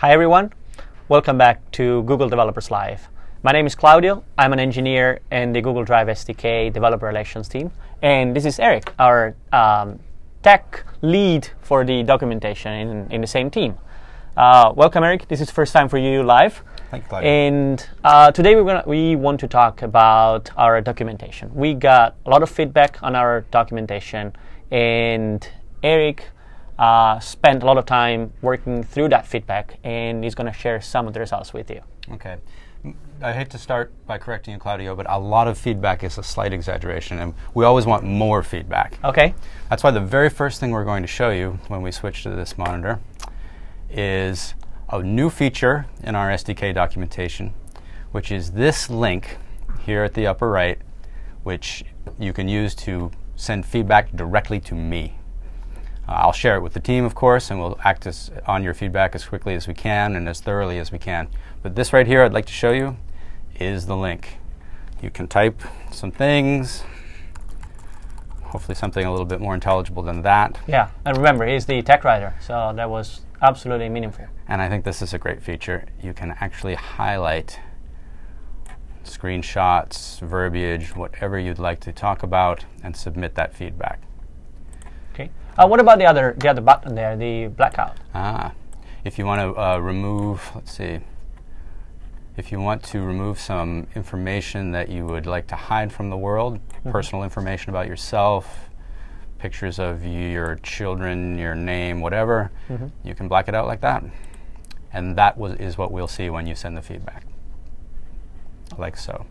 Hi everyone, welcome back to Google Developers Live. My name is Claudio, I'm an engineer in the Google Drive SDK Developer Relations team, and this is Eric, our tech lead for the documentation in the same team. Welcome Eric, this is the first time for you live. Thank you, Claudio. And today we want to talk about our documentation. We got a lot of feedback on our documentation, and Eric spent a lot of time working through that feedback, and he's going to share some of the results with you. Okay. I hate to start by correcting you, Claudio, but a lot of feedback is a slight exaggeration, and we always want more feedback. Okay. That's why the very first thing we're going to show you when we switch to this monitor is a new feature in our SDK documentation, which is this link here at the upper right, which you can use to send feedback directly to me. I'll share it with the team, of course, and we'll act on your feedback as quickly as we can and as thoroughly as we can. But this right here I'd like to show you is the link. You can type some things, hopefully something a little bit more intelligible than that. Yeah, and remember, he's the tech writer, so that was absolutely meaningful. And I think this is a great feature. You can actually highlight screenshots, verbiage, whatever you'd like to talk about, and submit that feedback. Okay. What about the other button there, the blackout? If you want to remove, let's see, if you want to remove some information that you would like to hide from the world, personal information about yourself, pictures of your children, your name, whatever, you can black it out like that. And that is what we'll see when you send the feedback, like so.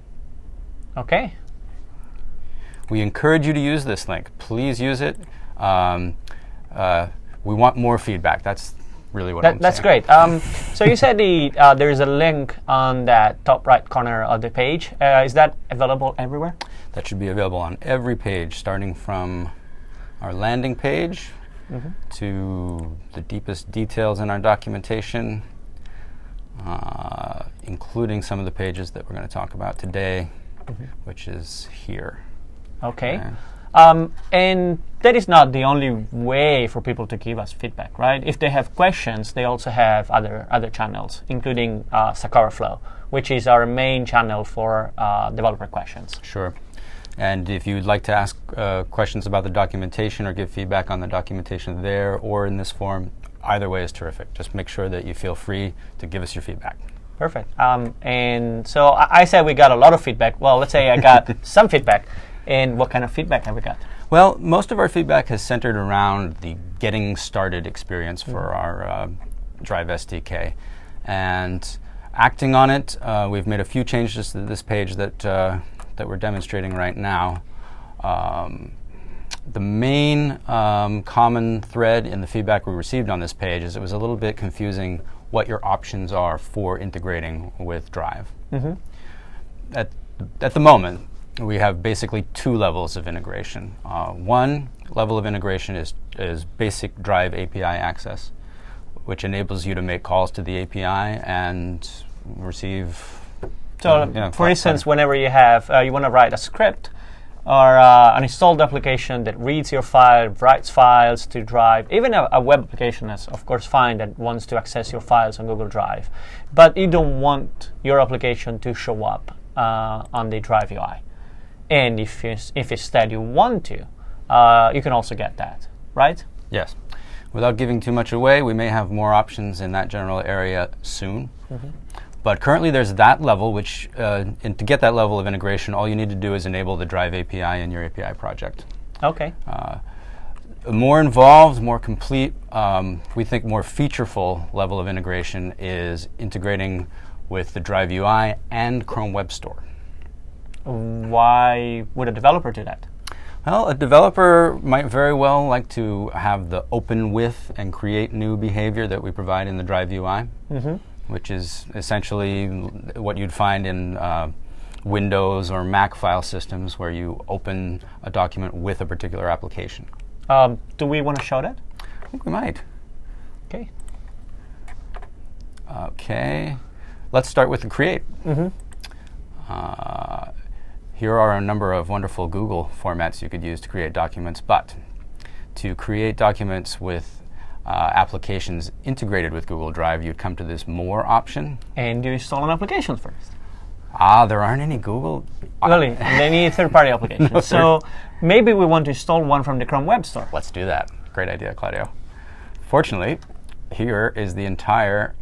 Okay. We encourage you to use this link. Please use it. We want more feedback. That's really what I'm saying. That's great. So you said there is a link on that top right corner of the page. Is that available everywhere? That should be available on every page, starting from our landing page to the deepest details in our documentation, including some of the pages that we're going to talk about today, which is here. Okay. And that is not the only way for people to give us feedback, right? If they have questions, they also have other channels, including Sakara Flow, which is our main channel for developer questions. Sure. And if you'd like to ask questions about the documentation or give feedback on the documentation there or in this form, either way is terrific. Just make sure that you feel free to give us your feedback. Perfect. And so I said we got a lot of feedback. Well, let's say I got some feedback. And what kind of feedback have we got? Well, most of our feedback has centered around the getting started experience for our Drive SDK. And acting on it, we've made a few changes to this page that we're demonstrating right now. The main common thread in the feedback we received on this page is it was a little bit confusing what your options are for integrating with Drive. At the moment, we have basically two levels of integration. One level of integration is basic Drive API access, which enables you to make calls to the API and receive. So, for instance, whenever you want to write a script or an installed application that reads your file, writes files to Drive, even a web application is, of course, fine that wants to access your files on Google Drive, but you don't want your application to show up on the Drive UI. And if instead you want to, you can also get that, right? Yes. Without giving too much away, we may have more options in that general area soon. But currently there's that level, which, and to get that level of integration, all you need to do is enable the Drive API in your API project. Okay. A more involved, more complete, we think more featureful level of integration is integrating with the Drive UI and Chrome Web Store. Why would a developer do that? Well, a developer might very well like to have the open with and create new behavior that we provide in the Drive UI, which is essentially what you'd find in Windows or Mac file systems where you open a document with a particular application. Do we want to show that? I think we might. Okay. Okay. Let's start with the create. Here are a number of wonderful Google formats you could use to create documents, but to create documents with applications integrated with Google Drive, you'd come to this More option. And you install an application first. There aren't any Google. Really, they need third-party applications. So maybe we want to install one from the Chrome Web Store. Let's do that. Great idea, Claudio. Fortunately, here is the entire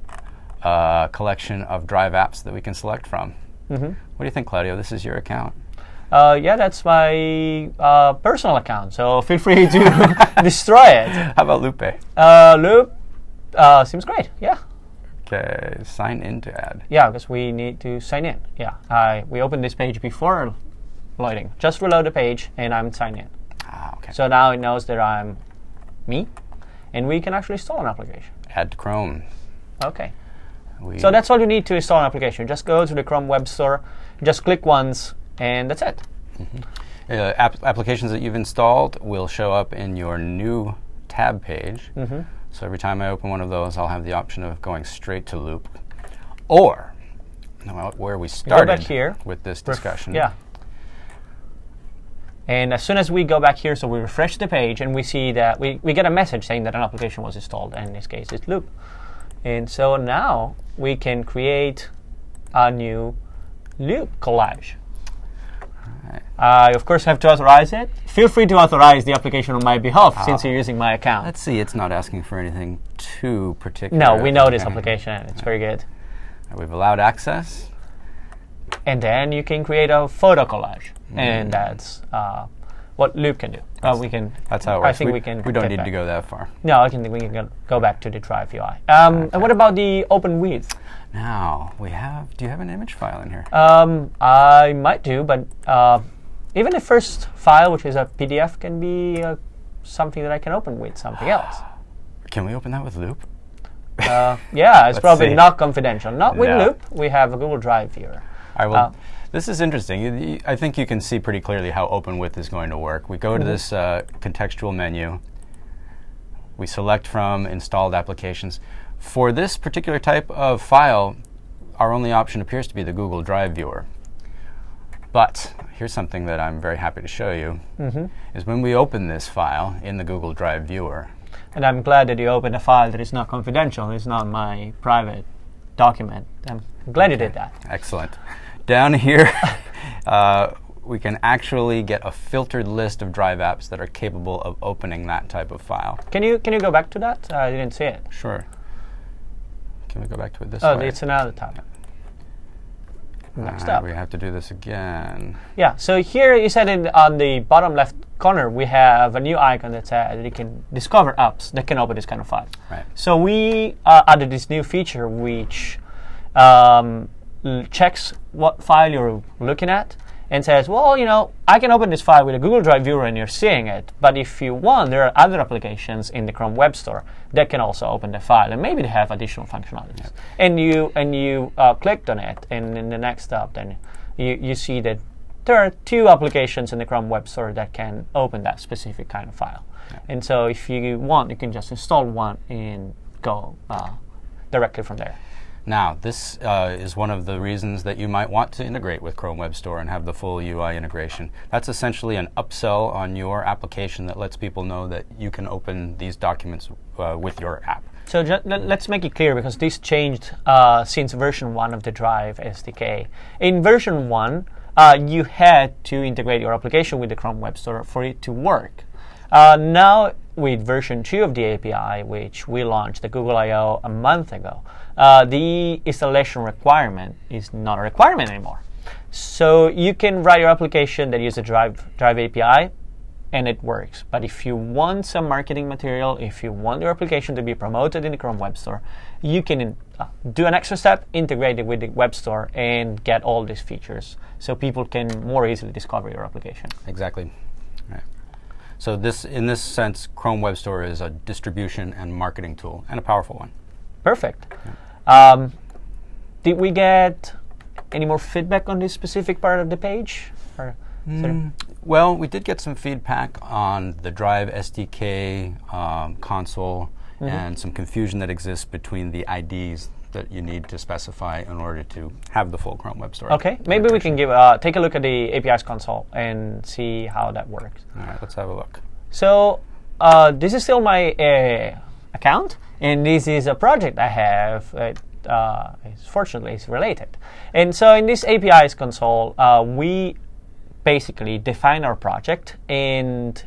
collection of Drive apps that we can select from. What do you think, Claudio? This is your account. Yeah, that's my personal account, so feel free to destroy it. How about Lupe? Loop seems great, yeah. Okay, sign in to add. Yeah, because we need to sign in. Yeah, we opened this page before loading. Just reload the page, and I'm signed in. Okay. So now it knows that I'm me, and we can actually install an application. Add to Chrome. Okay. So that's all you need to install an application. Just go to the Chrome Web Store, just click once, and that's it. Applications that you've installed will show up in your new tab page. So every time I open one of those, I'll have the option of going straight to Loop. Or, where we started go back here with this discussion. Yeah. And as soon as we go back here, so we refresh the page, and we see that we get a message saying that an application was installed, and in this case, it's Loop. And so now we can create a new Loop collage. I, of course, have to authorize it. Feel free to authorize the application on my behalf, since you're using my account. Let's see, it's not asking for anything too particular. No, we know this application. It's very good. We've allowed access. And then you can create a photo collage. And that's what Loop can do. We can. That's how it works. I think we can. We don't need to go that far. No, I think we can go back to the Drive UI. And what about the open width? Now we have. Do you have an image file in here? I might do, but even the first file, which is a PDF, can be something that I can open with something else. Can we open that with Loop? Yeah, it's probably not confidential. Not with Loop. We have a Google Drive viewer. All right, well, this is interesting. I think you can see pretty clearly how OpenWidth is going to work. We go to this contextual menu. We select from installed applications. For this particular type of file, our only option appears to be the Google Drive viewer. But here's something that I'm very happy to show you, is when we open this file in the Google Drive viewer. And I'm glad that you opened a file that is not confidential. It's not my private document. I'm glad you did that. Excellent. Down here, we can actually get a filtered list of Drive apps that are capable of opening that type of file. Can you go back to that? I didn't see it. Sure. Can we go back to it this way? Oh, it's another tab. Next up. We have to do this again. Yeah, so here you said on the bottom left corner, we have a new icon that says that you can discover apps that can open this kind of file. Right. So we added this new feature which checks what file you're looking at and says, well, you know, I can open this file with a Google Drive viewer and you're seeing it, but if you want, there are other applications in the Chrome Web Store that can also open the file, and maybe they have additional functionalities. Yep. And you clicked on it, and in the next step, then you see that there are 2 applications in the Chrome Web Store that can open that specific kind of file. Yep. And so if you want, you can just install one and go directly from there. Now, this is one of the reasons that you might want to integrate with Chrome Web Store and have the full UI integration. That's essentially an upsell on your application that lets people know that you can open these documents with your app. So let's make it clear, because this changed since version 1 of the Drive SDK. In version 1, you had to integrate your application with the Chrome Web Store for it to work. Now, with version 2 of the API, which we launched at Google I/O a month ago, the installation requirement is not a requirement anymore. So you can write your application that uses a Drive API, and it works. But if you want some marketing material, if you want your application to be promoted in the Chrome Web Store, you can do an extra step, integrate it with the Web Store, and get all these features so people can more easily discover your application. Exactly. Right. So in this sense, Chrome Web Store is a distribution and marketing tool, and a powerful one. Perfect. Yeah. Did we get any more feedback on this specific part of the page? Or well, we did get some feedback on the Drive SDK console and some confusion that exists between the IDs that you need to specify in order to have the full Chrome Web Store. Okay, maybe we can take a look at the APIs console and see how that works. All right, let's have a look. So this is still my account, and this is a project I have. Fortunately, it's related. And so in this APIs console, we basically define our project and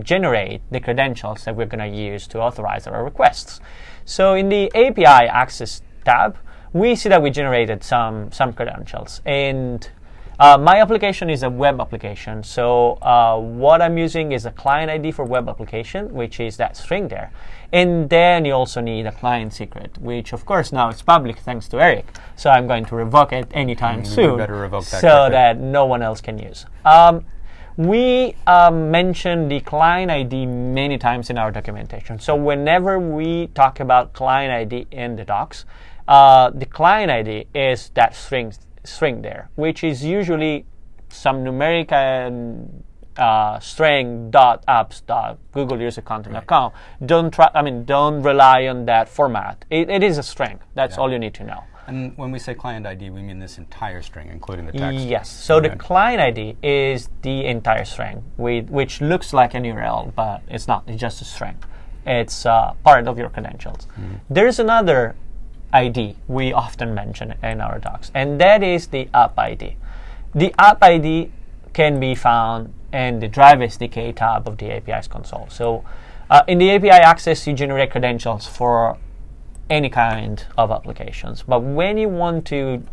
generate the credentials that we're going to use to authorize our requests. So in the API access tab, we see that we generated some credentials. And my application is a web application. So what I'm using is a client ID for web application, which is that string there. And then you also need a client secret, which of course now it's public thanks to Eric. So I'm going to revoke it anytime soon, better revoke that so that no one else can use. We mentioned the client ID many times in our documentation. So whenever we talk about client ID in the docs, the client ID is that string there, which is usually some numeric string .apps.googleusercontent.com. Don't rely on that format. It is a string. That's all you need to know. And when we say client ID, we mean this entire string, including the text. Yes. So the client ID is the entire string, which looks like an URL, but it's not. It's just a string. It's part of your credentials. There's another ID we often mention in our docs, and that is the app ID. The app ID can be found in the Drive SDK tab of the APIs console. So in the API access, you generate credentials for any kind of applications. But when you want to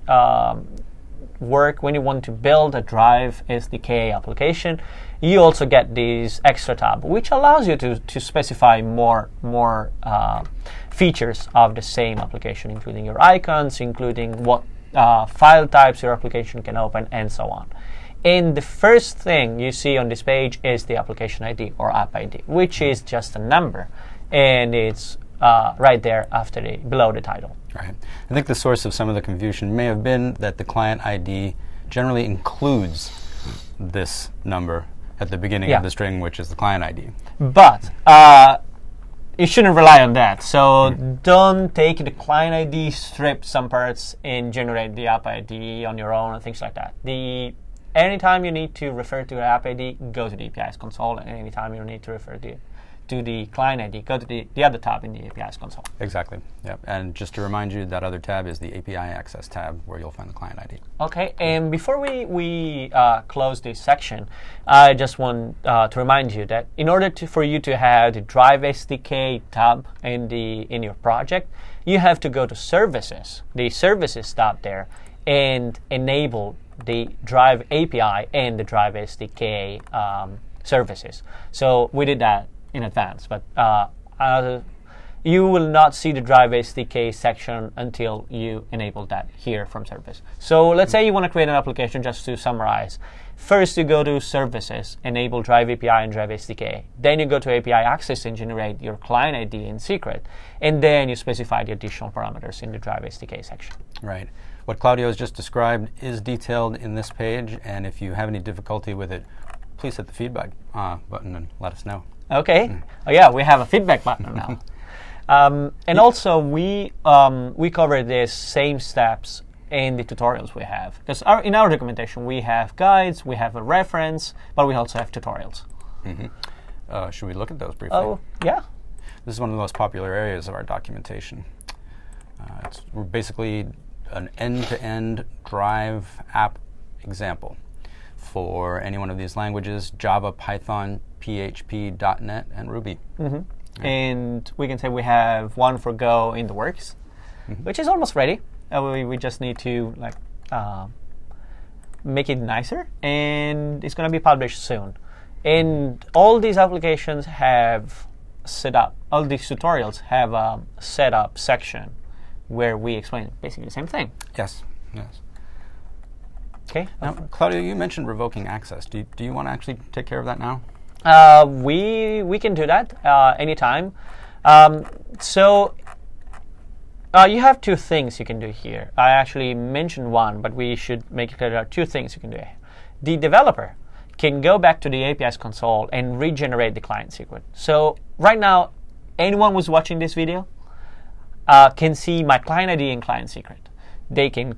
when you want to build a Drive SDK application, you also get this extra tab, which allows you to specify more features of the same application, including your icons, including what file types your application can open, and so on. And the first thing you see on this page is the application ID or app ID, which is just a number, and it's right there below the title. Right. I think the source of some of the confusion may have been that the client ID generally includes this number at the beginning of the string, which is the client ID. But you shouldn't rely on that. So don't take the client ID, strip some parts, and generate the app ID on your own and things like that. Anytime you need to refer to the app ID, go to the APIs console, and anytime you need to refer to the client ID, go to the other tab in the APIs console. Exactly. Yep. And just to remind you, that other tab is the API access tab, where you'll find the client ID. Okay. And before we close this section, I just want to remind you that in order for you to have the Drive SDK tab in your project, you have to go to Services, the Services tab there, and enable the Drive API and the Drive SDK services. So we did that in advance, but you will not see the Drive SDK section until you enable that here from Service. So let's say you want to create an application, just to summarize. First, you go to Services, enable Drive API and Drive SDK. Then you go to API Access and generate your client ID in secret. And then you specify the additional parameters in the Drive SDK section. Right. What Claudio has just described is detailed in this page, and if you have any difficulty with it, please hit the feedback button and let us know. Okay. Oh yeah, we have a feedback button now. And also, we cover these same steps in the tutorials we have. Because in our documentation, we have guides, we have a reference, but we also have tutorials. Should we look at those briefly? Oh, yeah. This is one of the most popular areas of our documentation. It's basically an end-to-end Drive app example for any one of these languages: Java, Python, PHP, .NET, and Ruby. Yeah. And we can say we have one for Go in the works, which is almost ready. We just need to make it nicer, and it's going to be published soon. And all these applications have set up, all these tutorials have a setup section where we explain basically the same thing. Yes, yes. Okay. Now, Claudio, you mentioned revoking access. Do you want to actually take care of that now? We can do that anytime. So you have two things you can do here. I actually mentioned one, but we should make it clear there are two things you can do here. The developer can go back to the APIs console and regenerate the client secret. So right now, anyone who's watching this video can see my client ID and client secret. They can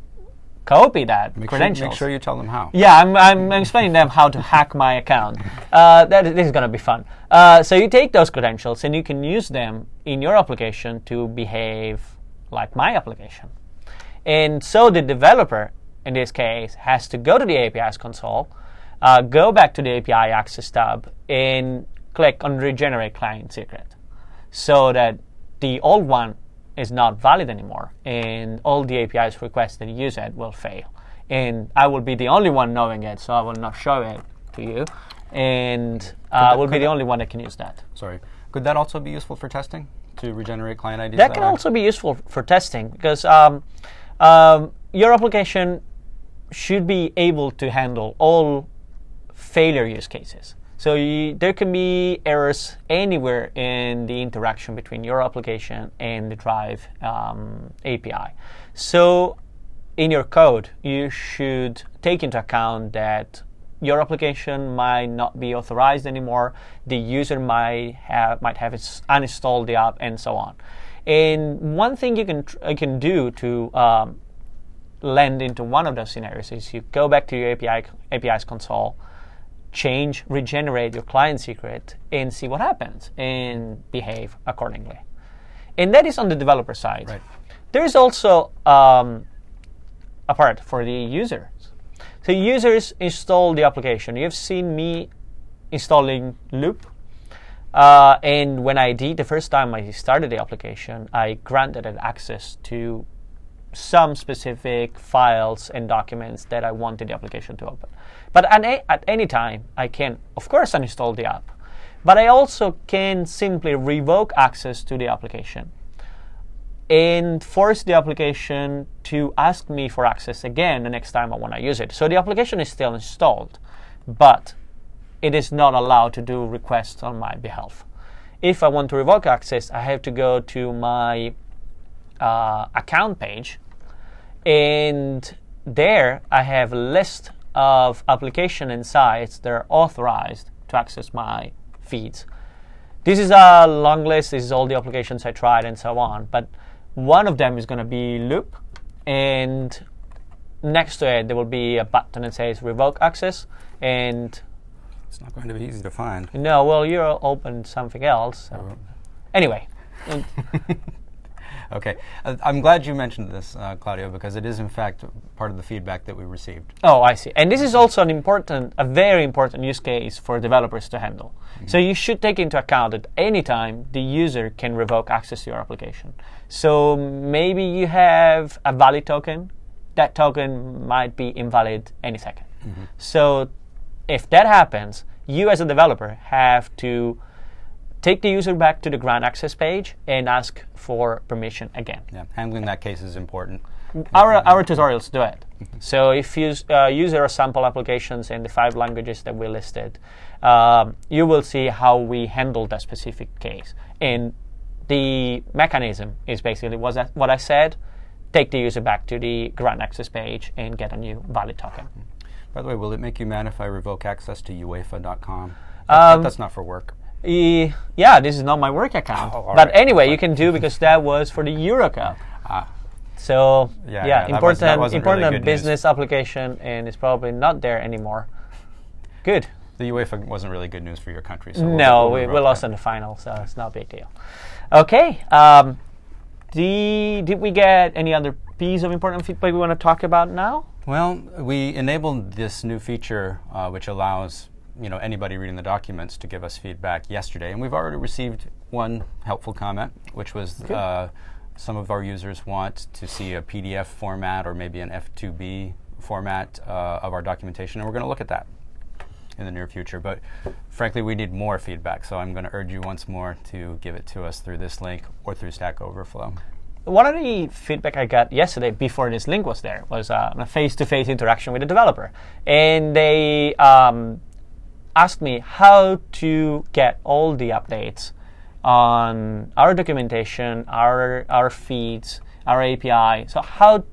copy that credentials. Make sure you tell them how. Yeah, I'm explaining them how to hack my account. This is going to be fun. So you take those credentials and you can use them in your application to behave like my application. And so the developer, in this case, has to go to the API's console, go back to the API access tab, and click on regenerate client secret, so that the old one is not valid anymore, and all the API's requests that use it will fail. And I will be the only one knowing it, so I will not show it to you, and I will be the only one that can use that. Sorry. Could that also be useful for testing, to regenerate client IDs? That can also be useful for testing, because your application should be able to handle all failure use cases. So there can be errors anywhere in the interaction between your application and the Drive API. So in your code, you should take into account that your application might not be authorized anymore, the user might have uninstalled the app, and so on. And one thing you can do to land into one of those scenarios is you go back to your API's console, regenerate your client secret, and see what happens, and behave accordingly. And that is on the developer side. Right. There is also a part for the users. So users install the application. You've seen me installing Loop. And when I did, the first time I started the application, I granted it access to some specific files and documents that I wanted the application to open. But at any time, I can, of course, uninstall the app. But I also can simply revoke access to the application and force the application to ask me for access again the next time I want to use it. So the application is still installed, but it is not allowed to do requests on my behalf. If I want to revoke access, I have to go to my account page, and there I have a list of application and sites that are authorized to access my feeds. This is a long list. This is all the applications I tried and so on. But one of them is going to be Loop, and next to it there will be a button that says revoke access, and it's not going to be easy to find. No, well, you opened something else. So. Anyway. Okay. I'm glad you mentioned this, Claudio, because it is, in fact, part of the feedback that we received. Oh, I see. And this is also a very important use case for developers to handle. Mm-hmm. So you should take into account that anytime the user can revoke access to your application. So maybe you have a valid token. That token might be invalid any second. Mm-hmm. So if that happens, you as a developer have to take the user back to the grant access page and ask for permission again. Yeah, handling that case is important. Our tutorials do it. So if you use our sample applications in the 5 languages that we listed, you will see how we handle that specific case. And the mechanism is basically what I said: take the user back to the grant access page and get a new valid token. By the way, will it make you mad if I revoke access to UEFA.com? That's not for work. Yeah, this is not my work account. Oh, but anyway, you can do, because that was for the Euro Cup. So important really business application, and it's probably not there anymore. Good. The UEFA wasn't really good news for your country. So no, we lost in the final, so it's not a big deal. Okay. Did we get any other piece of important feedback we want to talk about now? Well, we enabled this new feature, which allows anybody reading the documents to give us feedback yesterday, and we've already received one helpful comment, which was some of our users want to see a PDF format or maybe an F2B format of our documentation, and we're going to look at that in the near future. But frankly, we need more feedback, so I'm going to urge you once more to give it to us through this link or through Stack Overflow. One of the feedback I got yesterday before this link was there was a face-to-face interaction with a developer, and they asked me how to get all the updates on our documentation, our feeds, our API. So how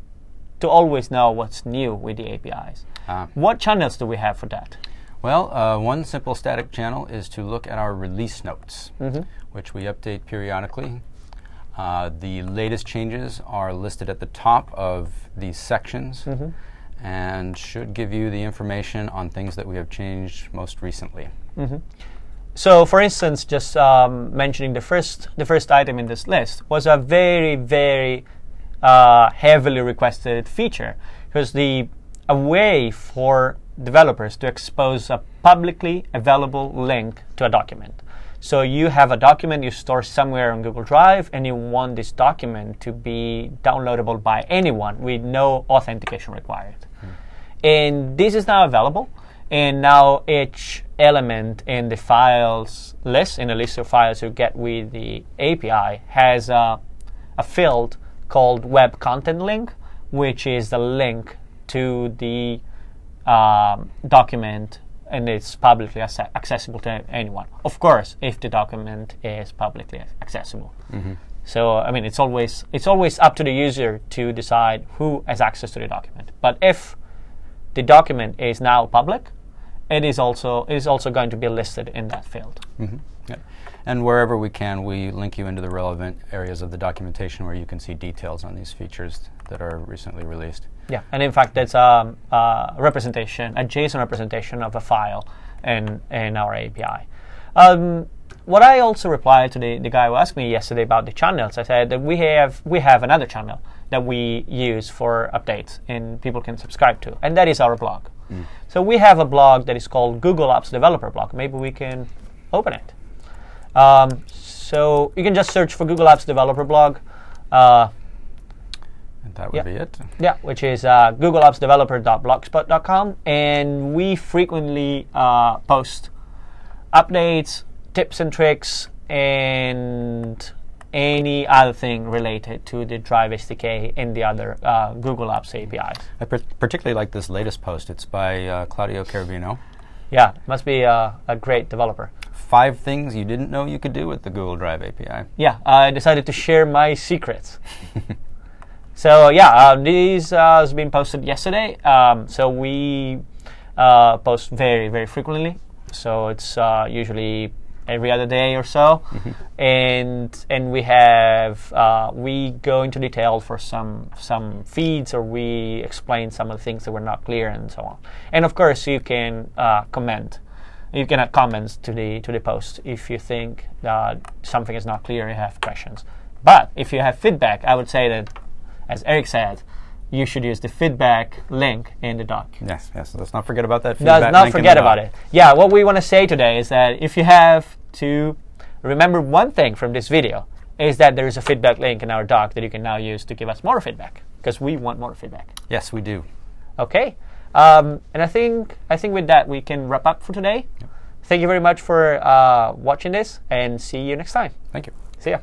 to always know what's new with the APIs. What channels do we have for that? Well, one simple static channel is to look at our release notes, which we update periodically. The latest changes are listed at the top of these sections and should give you the information on things that we have changed most recently. So, for instance, just mentioning the first item in this list was a very, very heavily requested feature, because a way for developers to expose a publicly available link to a document. So you have a document you store somewhere on Google Drive, and you want this document to be downloadable by anyone with no authentication required. And this is now available. And now each element in the files list, in the list of files you get with the API, has a field called Web Content Link, which is the link to the document, and it's publicly accessible to anyone. Of course, if the document is publicly accessible. So, I mean, it's always up to the user to decide who has access to the document. But if the document is now public, it is also going to be listed in that field. Yep. And wherever we can, we link you into the relevant areas of the documentation where you can see details on these features that are recently released. Yeah, and in fact, that's a representation, a JSON representation of a file in our API. What I also replied to the guy who asked me yesterday about the channels, I said that we have another channel that we use for updates and people can subscribe to, and that is our blog. So we have a blog that is called Google Apps Developer Blog. Maybe we can open it. So you can just search for Google Apps Developer Blog. And that would be it. Yeah, which is googleappsdeveloper.blogspot.com. And we frequently post updates, tips and tricks, and any other thing related to the Drive SDK and the other Google Apps APIs. I particularly like this latest post. It's by Claudio Carabino. Yeah, must be a great developer. 5 things you didn't know you could do with the Google Drive API. Yeah, I decided to share my secrets. So yeah, this has been posted yesterday. So we post very, very frequently. So it's usually every other day or so, and we have we go into detail for some feeds, or we explain some of the things that were not clear and so on. And of course, you can comment. You can add comments to the post if you think that something is not clear, you have questions. But if you have feedback, I would say that, as Eric said, you should use the feedback link in the doc. Yes. Let's not forget about that feedback link. Let's not forget about it. Yeah, what we want to say today is that if you have to remember one thing from this video, is that there is a feedback link in our doc that you can now use to give us more feedback, because we want more feedback. Yes, we do. Okay. And I think with that we can wrap up for today. Yep. Thank you very much for watching this, and see you next time. Thank you. See ya.